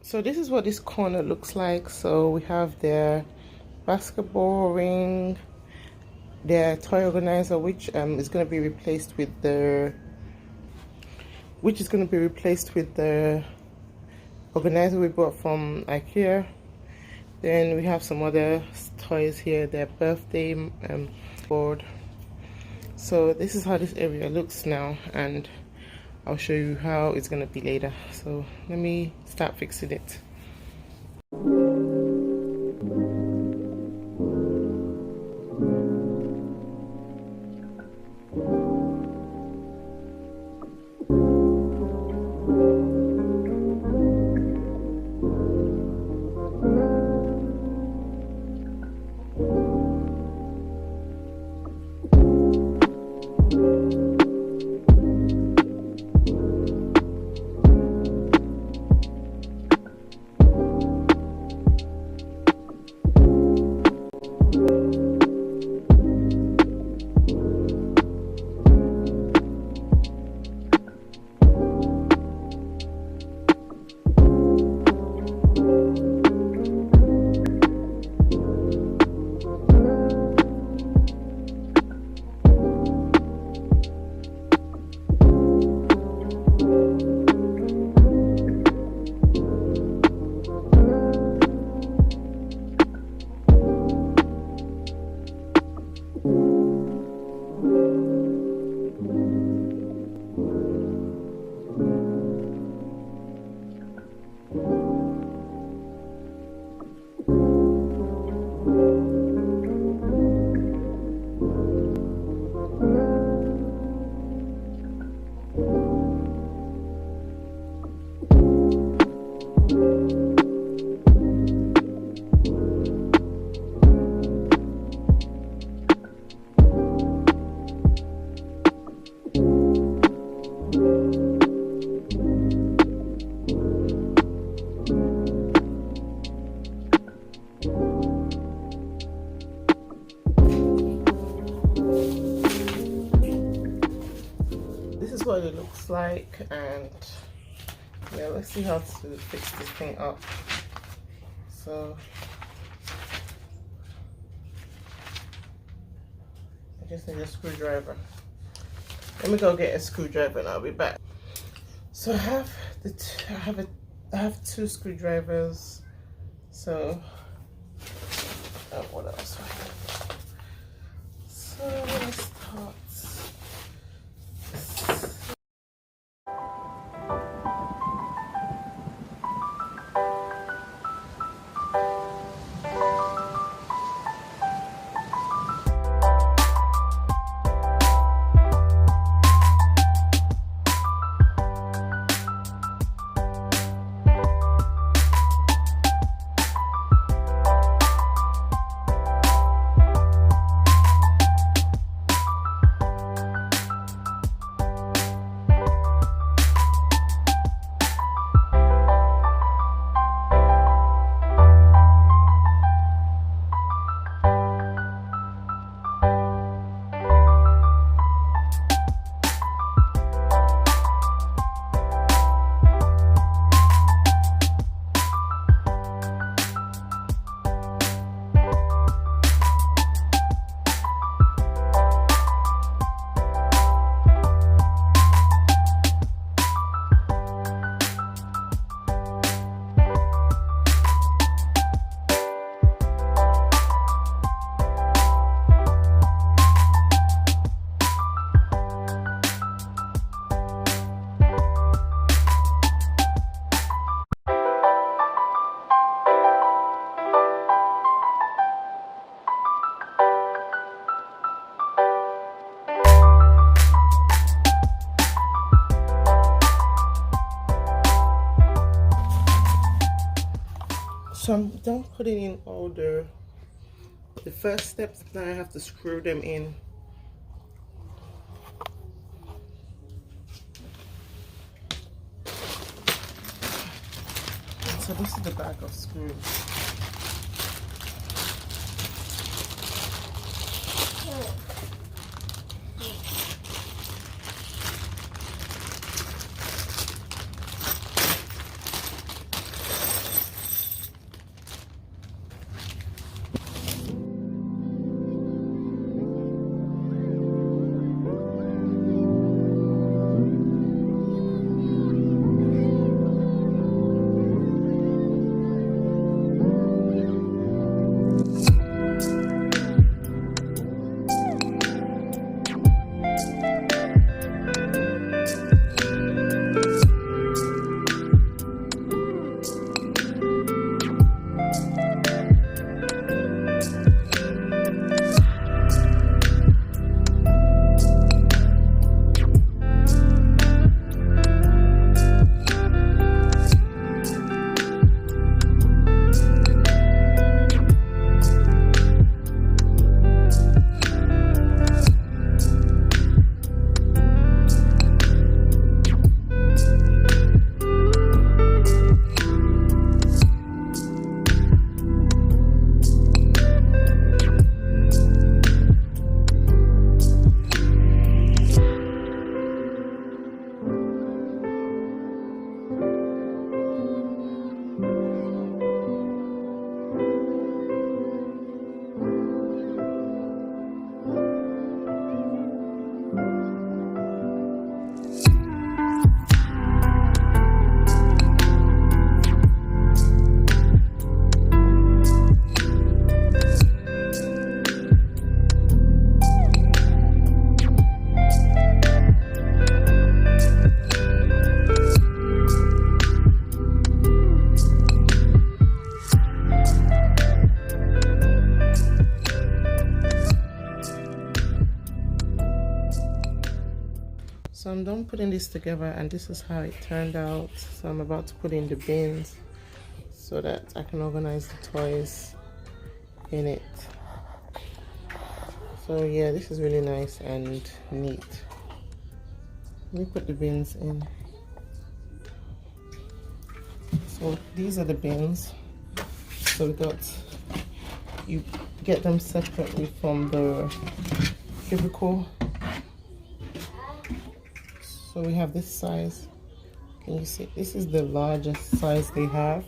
So this is what this corner looks like. So we have their basketball ring, their toy organizer, which is going to be replaced with the organizer we bought from IKEA. Then we have some other toys here, their birthday board. So this is how this area looks now, and I'll show you how it's going to be later. So let me start fixing it. What it looks like, and yeah, let's see how to fix this thing up. So I just need a screwdriver. Let me go get a screwdriver and I'll be back. So I have two screwdrivers. So what else do I have? So let's start. So I'm done putting in all the first steps. Now I have to screw them in. So this is the bag of screws. I'm done putting this together, and this is how it turned out. So I'm about to put in the bins so that I can organize the toys in it. So yeah, this is really nice and neat. Let me put the bins in. So these are the bins. So we got, you get them separately from the cubicle. So we have this size. Can you see? This is the largest size they have.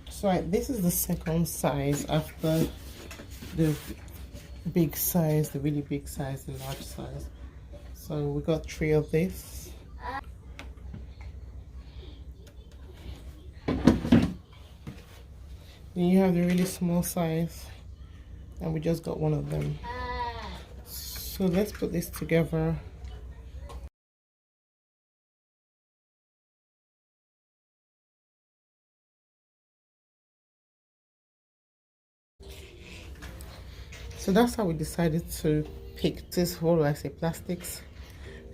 So this is the second size after the big size, the really big size, the large size. So we got 3 of this. Then you have the really small size, and we just got 1 of them. So let's put this together. So that's how we decided to pick this whole, I say, plastics.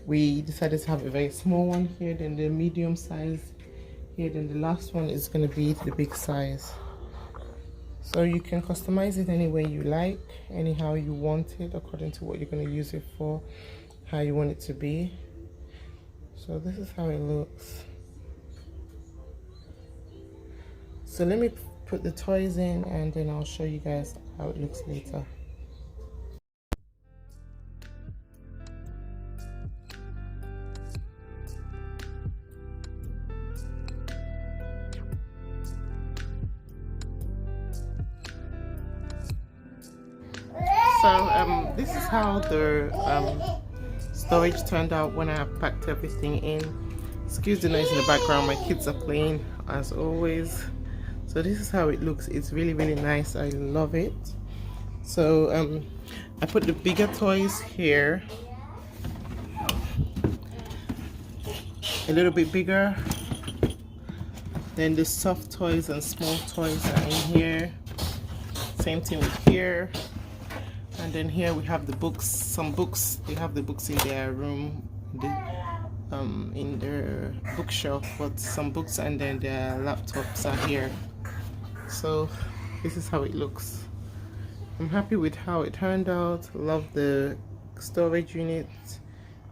We decided to have a very small one here, then the medium size here, then the last one is going to be the big size. So you can customize it any way you like, anyhow you want it, according to what you're going to use it for, how you want it to be. So this is how it looks. So let me put the toys in, and then I'll show you guys how it looks later. So this is how the storage turned out when I have packed everything in. Excuse the noise in the background, my kids are playing as always. So this is how it looks. It's really, really nice. I love it. So I put the bigger toys here, a little bit bigger. Then the soft toys and small toys are in here. Same thing with here. And then here we have the books, some books. They have the books in their room, in their bookshelf, but some books, and then their laptops are here. So this is how it looks. I'm happy with how it turned out. Love the storage unit,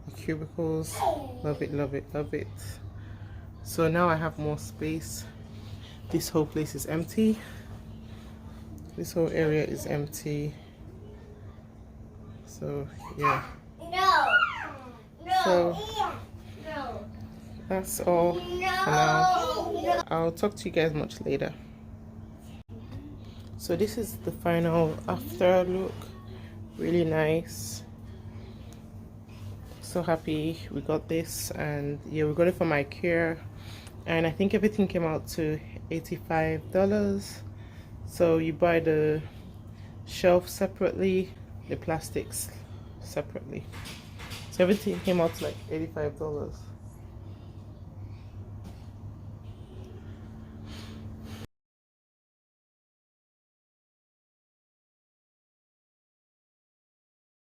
the cubicles. Love it, love it, love it. So now I have more space. This whole place is empty. This whole area is empty. So yeah. So that's all for now. I'll talk to you guys much later. So this is the final after look. Really nice. So happy we got this, and yeah, we got it from IKEA, and I think everything came out to $85. So you buy the shelf separately, the plastics separately. So everything came out to like $85.